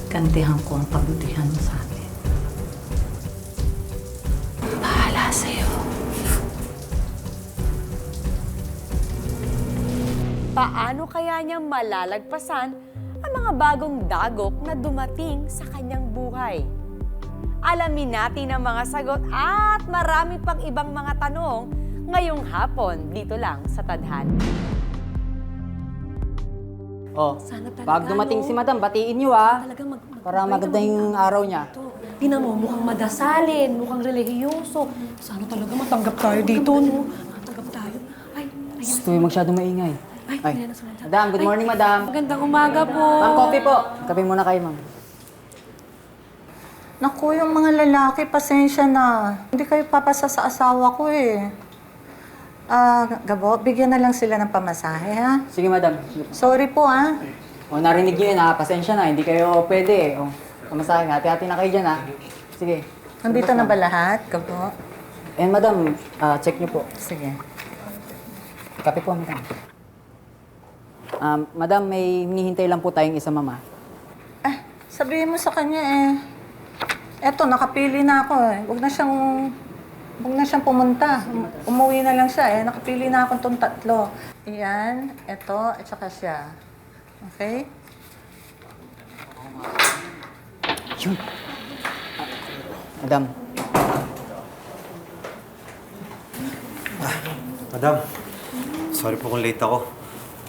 gantihan ko ang kabutihan mo sa akin. Bahala sa'yo. Paano kaya niya malalagpasan ang mga bagong dagok na dumating sa kanyang buhay? Alamin natin ang mga sagot at marami pang ibang mga tanong ngayong hapon dito lang sa Tadhana. Oh, Sana talaga, pag dumating no? si Madam, batiin niyo ah. Talaga Para maganda yung araw niya. Tinan mo, mukhang madasalin, mukhang relihiyoso. Sana talaga matanggap tayo dito, no? Matanggap tayo. Ay, ayan. Gusto yung masyadong maingay. Ay, ayan na si Madam. Madam, good morning, Madam. Magandang umaga po. Ma'am, coffee po. Kape muna kayo, ma'am. Naku, yung mga lalaki, pasensya na. Hindi kayo papasa sa asawa ko eh. Gabo, bigyan na lang sila ng pamasahe, ha? Sige, Madam. Sige po. Sorry po, ha? O, narinig niyo yun ha. Pasensya na. Hindi kayo pwede eh. O, kamasahin. Hati-hati na kayo dyan ha. Sige. Nandito na ba lahat, Gabo? And Madam, check niyo po. Sige. Kape po, Madam. Madam, may hinihintay lang po tayong isa, mama. Sabihin mo sa kanya eh. Eto, nakapili na ako eh. Huwag na siyang pumunta. Umuwi na lang siya eh. Nakapili na ako itong tatlo. Iyan, eto, at saka siya. Okay? Yun. Madam. Madam, sorry po kung late ako.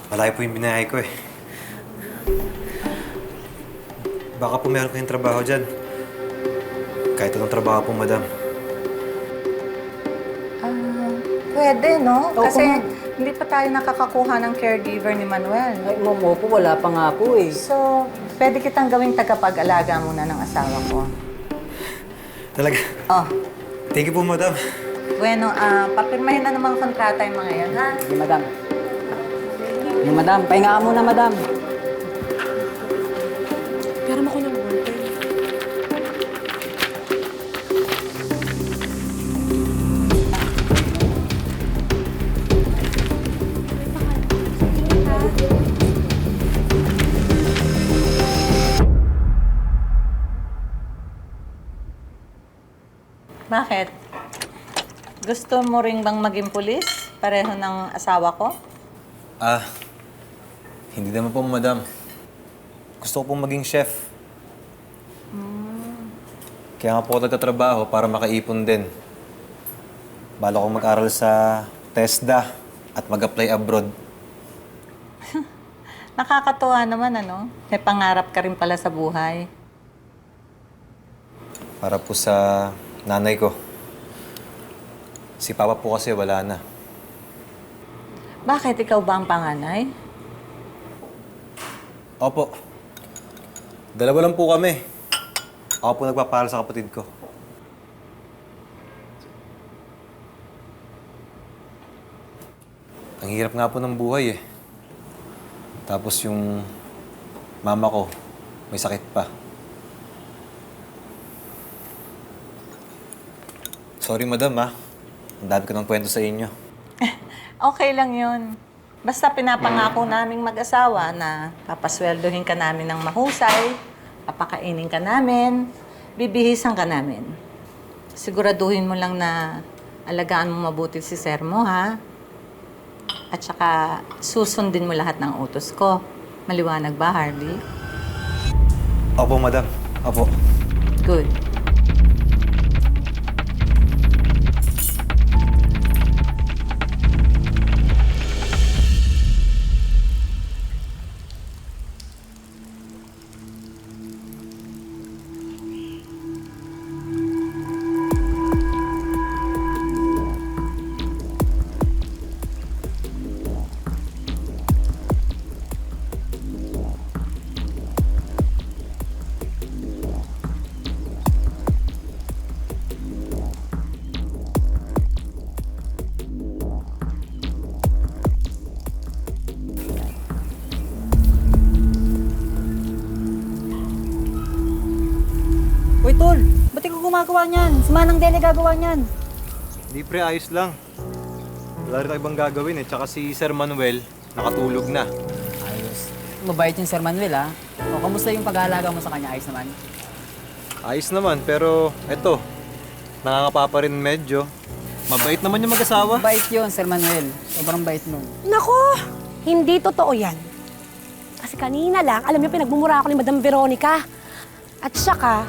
Malayo po yung binahay ko eh. Baka po meron kayong trabaho dyan. Kahit anong trabaho po, madam. Pwede, no? Opo, Kasi ma'am. hindi pa tayo nakakakuha ng caregiver ni Manuel. Ay, ma'am, opo, wala pa nga po eh. So, pwede kitang gawing tagapag-alaga muna ng asawa ko. Talaga. Oh, Thank you po, madam. bueno, papirmahin na ng mga kontrata yung mga yan, ha? Sige, Madam. Sige, Madam. Pahinga ka muna, Madam. Pero ako ng water. Bakit? Gusto mo ring bang maging pulis? Pareho ng asawa ko? Hindi naman po, madam. Gusto ko pong maging chef. Kaya nga po ako nagtatrabaho para makaipon din. Bala ko mag-aral sa TESDA at mag-apply abroad. Nakakatuwa naman, ano? May pangarap ka rin pala sa buhay. Para po sa nanay ko. Si Papa po kasi wala na. Bakit ikaw ba ang panganay? Opo. Dalawa lang po kami. Ako po nagpapaaral sa kapatid ko. Ang hirap nga po ng buhay eh. Tapos yung mama ko, may sakit pa. Sorry madam ha. Ang dami ko ng kwento sa inyo. Okay lang yun. Basta pinapangako naming mag-asawa na papasweldohin ka namin ng mahusay, papakainin ka namin, bibihisan ka namin. Siguraduhin mo lang na alagaan mo mabuti si sir mo, ha? At saka susundin mo lahat ng utos ko. Maliwanag ba, Harvey? Opo madam. Opo. Good. Uy, Tol! Ba't ikaw gumagawa niyan? Si Manang Dele gagawa niyan. Hindi pre, ayos lang. Wala rin ibang gagawin eh. Tsaka si Sir Manuel, nakatulog na. Ayos. Mabait yung Sir Manuel, ha? O, kamusta yung pag-aalaga mo sa kanya? Ayos naman? Ayos naman, pero eto, nakakapa pa rin medyo. Mabait naman yung mag-asawa. Bait yun, Sir Manuel. Sobrang bait nun. Nako, hindi totoo yan. Kasi kanina lang, alam niyo, pinagmumura ako ni Madam Veronica. At saka,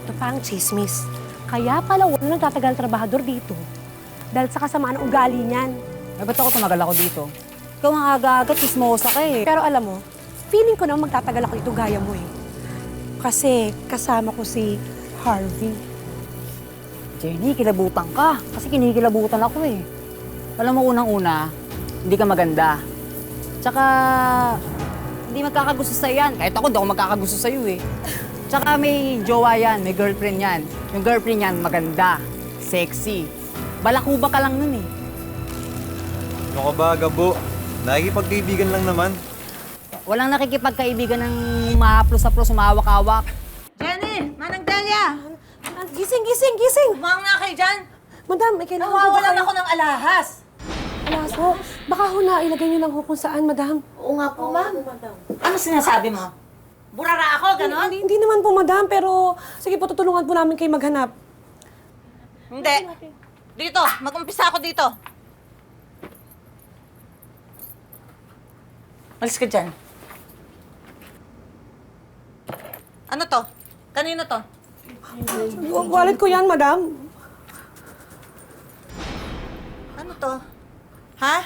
ito pa ang chismis. Kaya pala wala nang tatagal trabahador dito. Dahil sa kasamaan ng ugali niyan. Eh, ba't ako tumagal ako dito? Ikaw ang aga-aga, chismosa ka eh. Pero alam mo, feeling ko naman magtatagal ako dito gaya mo eh. Kasi kasama ko si Harvey. Jenny, kilabutan ka. Kasi kinikilabutan ako eh. Alam mo, unang-una, hindi ka maganda. Tsaka, hindi magkakagusto sa'yo yan. Kahit ako, hindi ako magkakagusto sa'yo eh. Tsaka may jowa yan, may girlfriend yan. Yung girlfriend yan, maganda, sexy. Balakuba ka lang nun eh. Ano ka ba, Gabo? Nakikipagkaibigan lang naman. Walang nakikipagkaibigan ng mahaplos-haplos, umawak-awak. Jenny! Manang Delia! Gising, gising, gising! Umang na kayo dyan! Madam, may kailangan po ba Nawawalan kayo? ako ng alahas! Alas ho, baka ho na ilagay niyo lang ho kung saan, madam. Oo nga po, ma'am. Ano sinasabi mo? Burara ako, ganon? Hindi naman po, madam, pero sige po, tutulungan po namin kayo maghanap. Hindi. Dito, mag-umpisa ako dito. Malis ka dyan. Ano to? Kanino to? Wallet ko yan, madam. Ano to? Ha?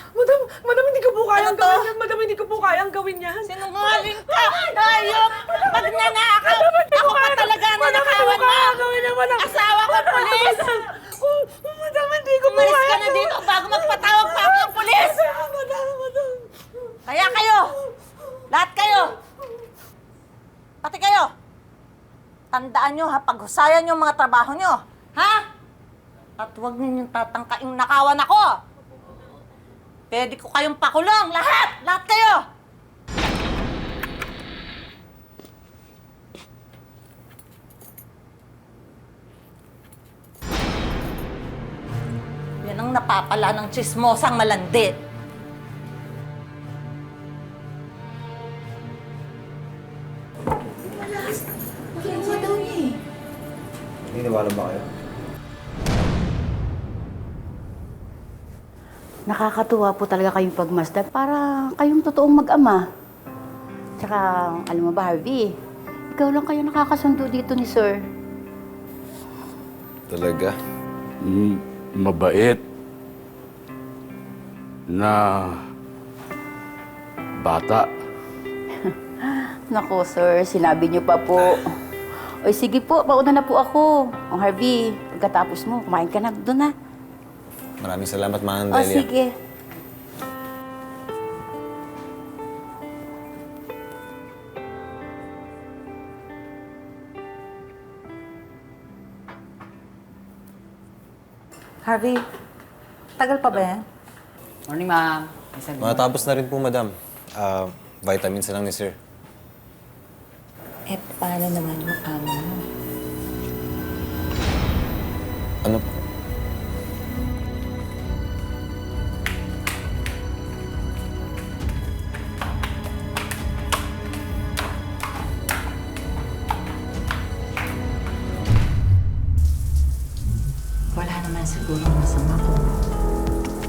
Madam, hindi ko po kayang Ano to? gawin yan. Madam, hindi ko po kayang gawin yan. Sinungaling ka! Hayop! Magnanakaw! Ako pa talaga ang nanakawan mo! Gawin yan, madam. Asawa ko, pulis! Madam, hindi ko po Umalis ka kayang na dito bago magpatawag pa ako ng pulis! Madam. Kaya kayo! Lahat kayo! Pati kayo! Tandaan nyo ha, paghusayan nyo ang mga trabaho nyo. Ha? At huwag ninyong tatangkaing nakawan ako! Pwede ko kayong pakulong! Lahat! Lahat kayo! Yan ang napapala ng tsismosang malandi. Naniniwala ba kayo? Nakakatuwa po talaga kayong pagmasdan para kayong totoong mag-ama. Tsaka, alam mo ba, Harvey, ikaw lang kayo nakakasundo dito ni Sir. Talaga? Mabait na bata. Nako, Sir, sinabi niyo pa po. Oy, sige po, pauna na po ako. O, Harvey, pagkatapos mo, kumain ka na doon na. Maraming salamat, Manang O, Delia. sige. Harvey, tagal pa ba yan? Morning, ma'am. Yes, sir. Matapos na rin po, madam. Vitamins na lang ni sir. Eh, paano naman yung amo mo? Ano po? Wala naman siguro masama kung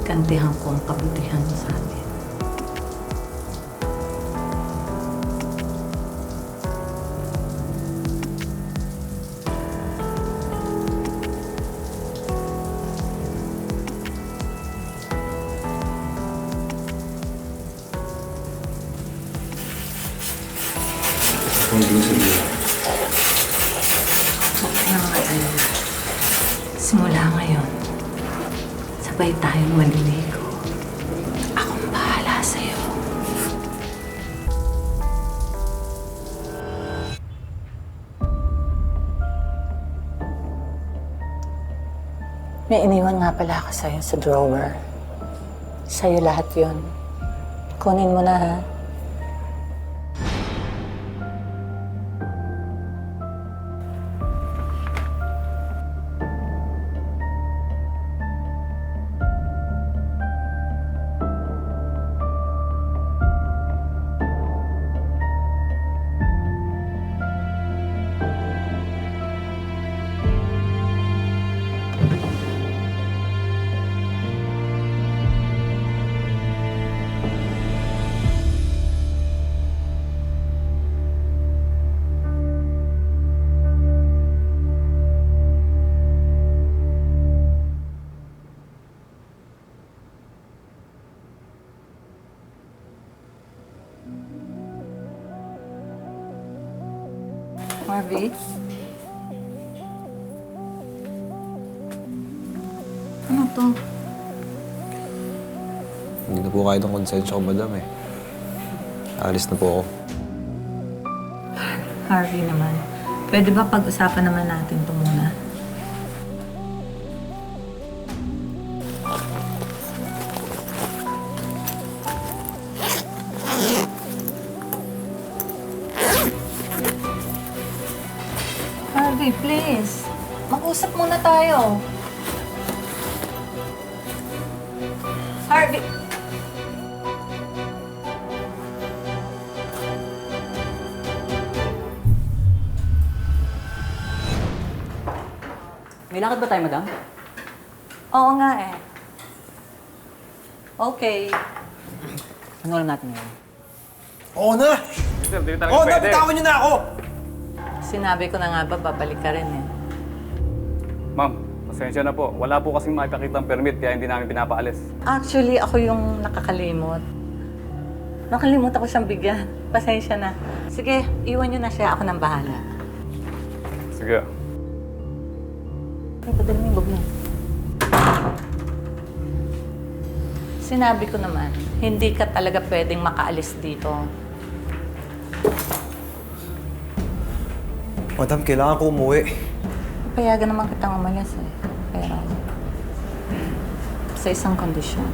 kantihan ko ang kabutihan mo sa atin. Huwag ka nang mag-alala. Simula ngayon, sabay tayong maliligo. Akong bahala sa'yo. May iniwan nga pala ako sa'yo sa drawer. Sa'yo lahat yon. Kunin mo na, ha? Harvey? Ano to? Hindi na po kahit ang konsensya ko, madam eh. Alis na po ako. Harvey naman. Pwede ba pag-usapan naman natin ito muna? Harvey, please. Mag-usap muna tayo. Harvey! May lakad ba tayo, madam? Oo nga eh. Okay. Ano alam natin ngayon? Oo na! Oo na! Bitawan niyo na ako! Sinabi ko na nga ba, babalik ka rin eh. Ma'am, pasensya na po. Wala po kasing makipakitang permit kaya hindi namin pinapaalis. Actually, ako yung nakakalimot. Nakalimutan ko siyang bigyan. Pasensya na. Sige, iwan niyo na siya. Ako nang bahala. Sige. Ay, padali mo yung bag mo. Sinabi ko naman, hindi ka talaga pwedeng makaalis dito. Madam, kailangan ko umuwi. Payagan naman kitang umalis eh. Pero, sa isang kondisyon.